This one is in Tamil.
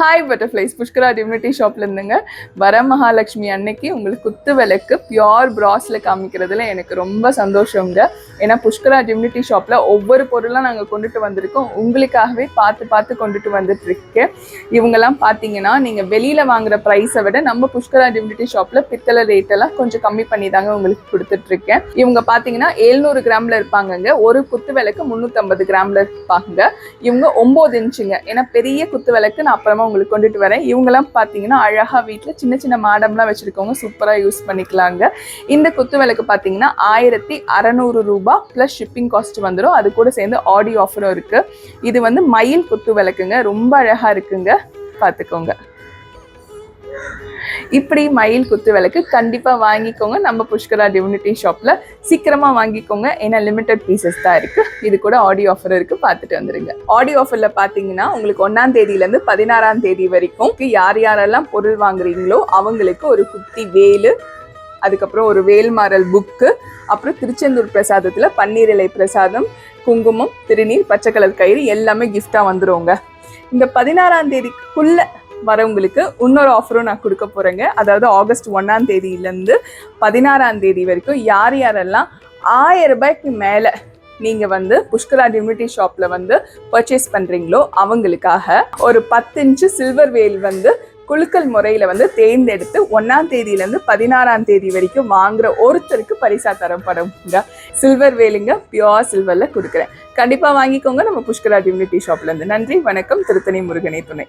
ஹாய் பட்டர்ஃப்ளைஸ், புஷ்கரா டிவினிட்டி ஷாப்ல இருந்துங்க. வரமகாலட்சுமி அன்னைக்கு உங்களுக்கு குத்து விளக்கு பியோர் பிராஸ்ல காமிக்கிறதுல எனக்கு ரொம்ப சந்தோஷங்க. ஏன்னா புஷ்கரா டிவினிட்டி ஷாப்ல ஒவ்வொரு பொருளாக நாங்கள் கொண்டுட்டு வந்திருக்கோம். உங்களுக்காகவே பார்த்து கொண்டுட்டு வந்துட்டு இருக்கேன். இவங்கெல்லாம் பார்த்தீங்கன்னா நீங்கள் வெளியில் வாங்குற ப்ரைஸை விட நம்ம புஷ்கரா டிவினிட்டி ஷாப்ல பித்தளை ரேட்டெல்லாம் கொஞ்சம் கம்மி பண்ணி தாங்க உங்களுக்கு கொடுத்துட்ருக்கேன். இவங்க பார்த்தீங்கன்னா 700 கிராமில் இருப்பாங்கங்க. ஒரு குத்து விளக்கு 350 கிராமில் இருப்பாங்க. இவங்க 9 இன்ச்சுங்க. ஏன்னா பெரிய குத்து விளக்கு நான் அப்புறமா உங்களுக்கு கொண்டுட்டு வரேன். இவங்கெல்லாம் பார்த்தீங்கன்னா அழகா வீட்டில் சின்ன சின்ன மாடம்லாம் வச்சிருக்கவங்க சூப்பராக யூஸ் பண்ணிக்கலாங்க. இந்த குத்து விளக்கு பார்த்தீங்கன்னா 1600 ரூபாய் ப்ளஸ் ஷிப்பிங் காஸ்ட் வந்துடும். அது கூட சேர்ந்து ஆடியோ ஆஃபரும் இருக்கு. இது வந்து மயில் குத்து விளக்குங்க, ரொம்ப அழகா இருக்குங்க, பார்த்துக்கோங்க. இப்படி மயில் குத்து விளக்கு கண்டிப்பா வாங்கிக்கோங்க. நம்ம புஷ்கரா டிவினிட்டி ஷாப்ல சீக்கிரமா வாங்கிக்கோங்க. ஏன்னா லிமிடெட் பீசஸ் தான் இருக்கு. இது கூட ஆடியோ ஆஃபர் இருக்கு, பார்த்துட்டு வந்துருங்க. ஆடியோ ஆஃபர்ல பாத்தீங்கன்னா உங்களுக்கு 1ஆம் தேதியில இருந்து 16ஆம் தேதி வரைக்கும் யார் யாரெல்லாம் பொருள் வாங்குறீங்களோ அவங்களுக்கு ஒரு குட்டி வேலு, அதுக்கப்புறம் ஒரு வேல்மாறல் புக்கு, அப்புறம் திருச்செந்தூர் பிரசாதத்துல பன்னீர் இலை பிரசாதம், குங்குமம், திருநீர், பச்சை கலர் கயிறு எல்லாமே கிஃப்டா வந்துருவோங்க. இந்த 16ஆம் தேதிக்குள்ள வரவங்களுக்கு இன்னொரு ஆஃபரும் நான் கொடுக்க போறேங்க. அதாவது ஆகஸ்ட் 1ஆம் தேதியிலேருந்து 16ஆம் தேதி வரைக்கும் யார் யாரெல்லாம் 1000 ரூபாய்க்கு மேலே நீங்கள் வந்து புஷ்கரா டிவினிட்டி ஷாப்பில் வந்து பர்ச்சேஸ் பண்ணுறீங்களோ அவங்களுக்காக ஒரு 10 இன்ச்சு சில்வர் வேல் வந்து குலுக்கல் முறையில் வந்து தேர்ந்தெடுத்து 1ஆம் தேதியிலேருந்து 16ஆம் தேதி வரைக்கும் வாங்குற ஒருத்தருக்கு பரிசா தரப்படுங்க. சில்வர் வேலுங்க, பியோர் சில்வரில் கொடுக்குறேன். கண்டிப்பாக வாங்கிக்கோங்க நம்ம புஷ்கரா டிவினிட்டி ஷாப்லேருந்து. நன்றி, வணக்கம். திருத்தணி முருகனே துணை.